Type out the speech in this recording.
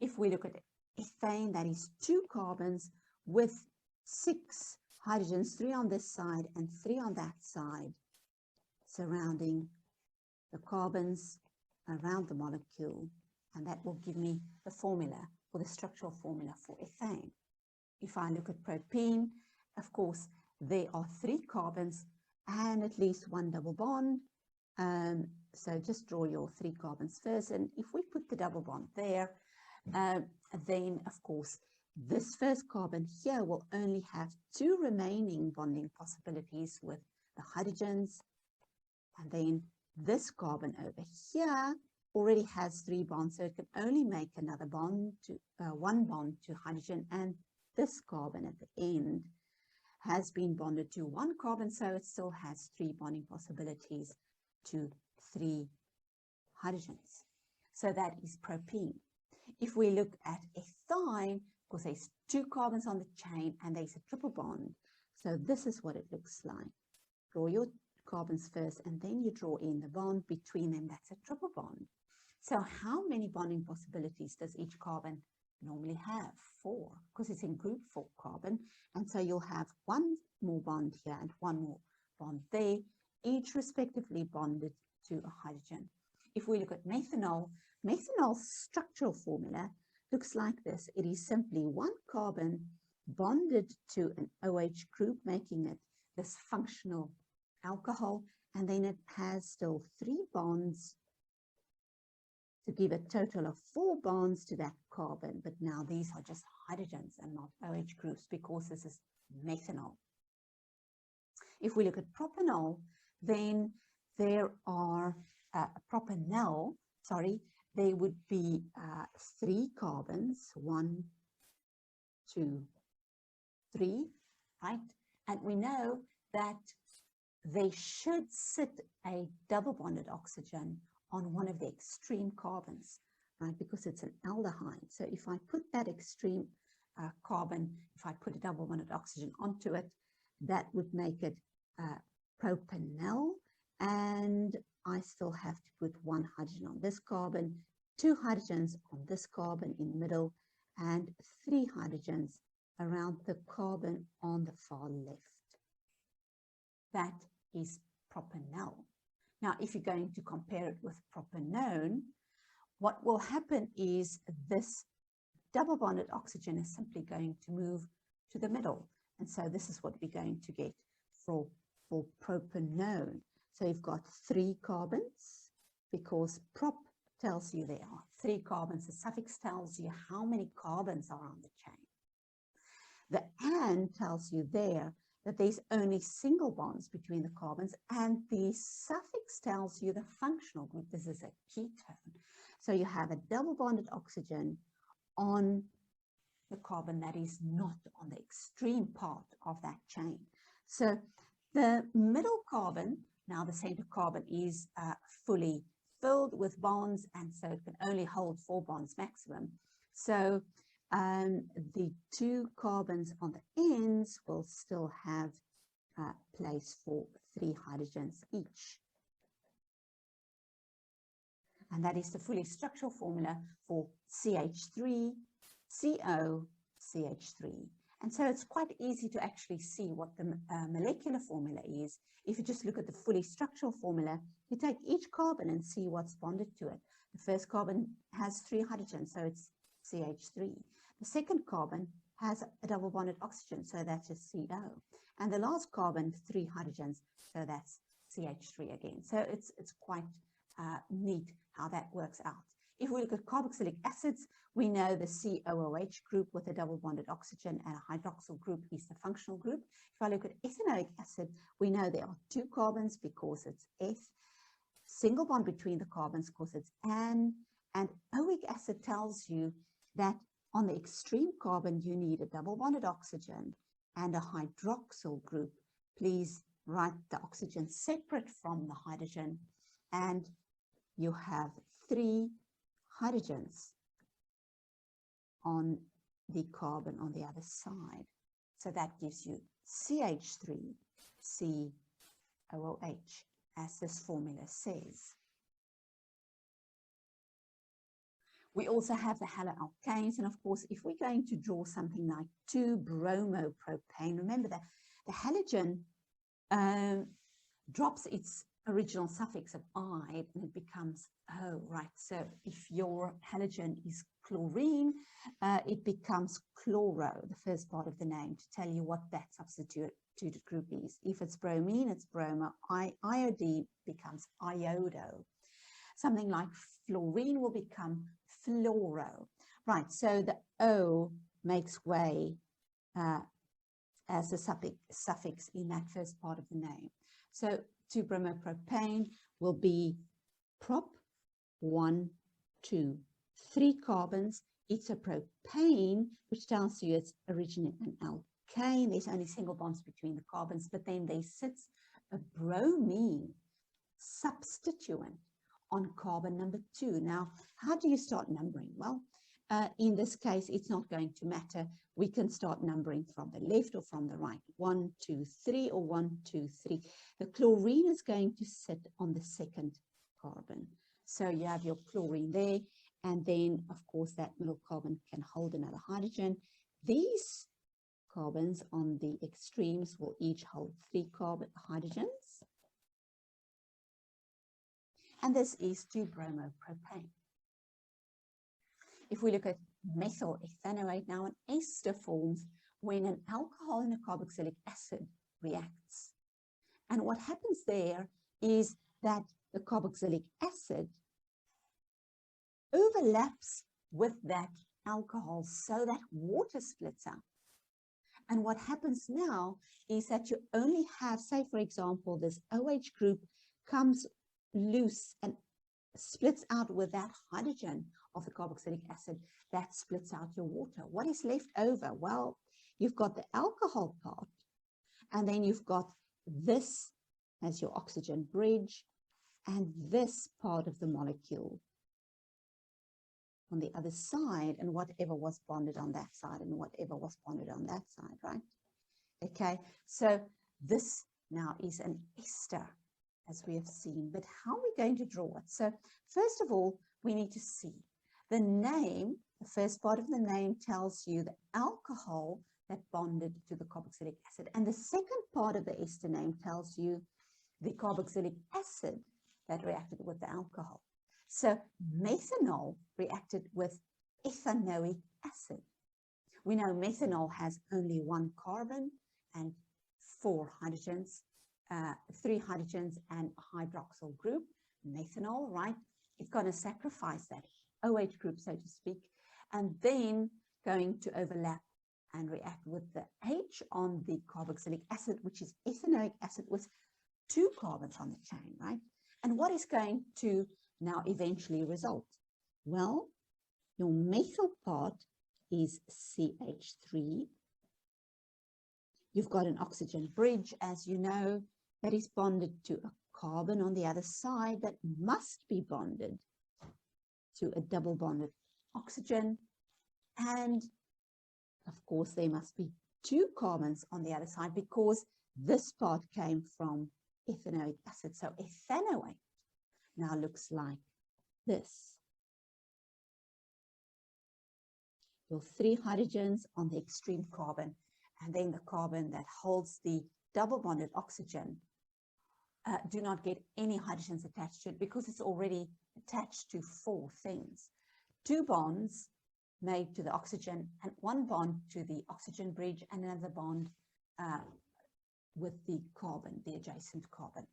if we look at ethane, that is 2 carbons with 6 hydrogens, 3 on this side and 3 on that side, surrounding the carbons around the molecule, and that will give me the formula, or the structural formula for ethane. If I look at propene, of course, there are 3 carbons and at least 1 double bond. So just draw your 3 carbons first, and if we put the double bond there, then of course this first carbon here will only have 2 remaining bonding possibilities with the hydrogens, and then this carbon over here already has 3 bonds, so it can only make another bond to 1 bond to hydrogen, and this carbon at the end has been bonded to 1 carbon, so it still has 3 bonding possibilities to 3 hydrogens. So that is propene. If we look at ethine, of course there's 2 carbons on the chain and there's a triple bond. So this is what it looks like. Draw your carbons first and then you draw in the bond between them. That's a triple bond. So how many bonding possibilities does each carbon normally have? 4, because it's in group 4 carbon. And so you'll have 1 more bond here and 1 more bond there, each respectively bonded to a hydrogen. If we look at methanol, methanol's structural formula looks like this. It is simply 1 carbon bonded to an OH group, making it this functional alcohol, and then it has still 3 bonds to give a total of 4 bonds to that carbon. But now these are just hydrogens and not OH groups, because this is methanol. If we look at propanol, then there are there would be 3 carbons, 1, 2, 3, right? And we know that they should sit a double bonded oxygen on one of the extreme carbons, right? Because it's an aldehyde. So if I put that extreme carbon, if I put a double bonded oxygen onto it, that would make it propanol, and I still have to put 1 hydrogen on this carbon, 2 hydrogens on this carbon in the middle, and 3 hydrogens around the carbon on the far left. That is propanol. Now, if you're going to compare it with propanone, what will happen is this double bonded oxygen is simply going to move to the middle. And so this is what we're going to get for propanone. So you've got 3 carbons, because prop tells you there are 3 carbons. The suffix tells you how many carbons are on the chain. The and tells you there that there's only single bonds between the carbons, and the suffix tells you the functional group. This is a ketone. So you have a double bonded oxygen on the carbon that is not on the extreme part of that chain. So the middle carbon, now the center carbon, is fully filled with bonds, and so it can only hold 4 bonds maximum. So the 2 carbons on the ends will still have place for 3 hydrogens each. And that is the fully structural formula for CH3, CO, CH3. And so it's quite easy to actually see what the molecular formula is. If you just look at the fully structural formula, you take each carbon and see what's bonded to it. The first carbon has 3 hydrogens, so it's CH3. The second carbon has a double bonded oxygen, so that's just CO. And the last carbon, 3 hydrogens, so that's CH3 again. So it's quite neat how that works out. If we look at carboxylic acids, we know the COOH group with a double bonded oxygen and a hydroxyl group is the functional group. If I look at ethanoic acid, we know there are 2 carbons because it's F, single bond between the carbons because it's N, and oic acid tells you that on the extreme carbon you need a double bonded oxygen and a hydroxyl group. Please write the oxygen separate from the hydrogen, and you have 3 hydrogens on the carbon on the other side. So that gives you CH3, COOH, as this formula says. We also have the haloalkanes, and of course, if we're going to draw something like 2-bromopropane, remember that the halogen drops its original suffix of "ide" and it becomes O, right? So if your halogen is chlorine, it becomes chloro, the first part of the name, to tell you what that substituted group is. If it's bromine, it's bromo. Iodine becomes iodo. Something like fluorine will become fluoro. Right, so the O makes way as a suffix in that first part of the name. So 2-bromopropane will be prop 1, 2, 3 carbons. It's a propane, which tells you it's originally an alkane. There's only single bonds between the carbons, but then there sits a bromine substituent on carbon number 2. Now, how do you start numbering? Well, in this case, it's not going to matter. We can start numbering from the left or from the right. 1, 2, 3, or 1, 2, 3. The chlorine is going to sit on the second carbon. So you have your chlorine there, and then, of course, that middle carbon can hold another hydrogen. These carbons on the extremes will each hold 3 carbon hydrogens. And this is 2-bromopropane. If we look at methyl ethanoate, now an ester forms when an alcohol and a carboxylic acid reacts. And what happens there is that the carboxylic acid overlaps with that alcohol so that water splits out. And what happens now is that you only have, say, for example, this OH group comes loose and splits out with that hydrogen of the carboxylic acid that splits out your water. What is left over? Well, you've got the alcohol part, and then you've got this as your oxygen bridge, and this part of the molecule on the other side, and whatever was bonded on that side and whatever was bonded on that side, right? Okay, so this now is an ester, as we have seen, but how are we going to draw it? So first of all, we need to see the name. The first part of the name tells you the alcohol that bonded to the carboxylic acid, and the second part of the ester name tells you the carboxylic acid that reacted with the alcohol. So methanol reacted with ethanoic acid. We know methanol has only 1 carbon and 4 hydrogens, 3 hydrogens and a hydroxyl group. Methanol, right? It's going to sacrifice that OH group, so to speak, and then going to overlap and react with the H on the carboxylic acid, which is ethanoic acid with 2 carbons on the chain, right? And what is going to now eventually result? Well, your methyl part is CH3. You've got an oxygen bridge, as you know, that is bonded to a carbon on the other side that must be bonded to a double bonded oxygen. And of course, there must be 2 carbons on the other side because this part came from ethanoic acid. So ethanoate now looks like this. Your 3 hydrogens on the extreme carbon, and then the carbon that holds the double bonded oxygen do not get any hydrogens attached to it because it's already attached to 4 things. 2 bonds made to the oxygen and 1 bond to the oxygen bridge and another bond with the carbon, the adjacent carbon.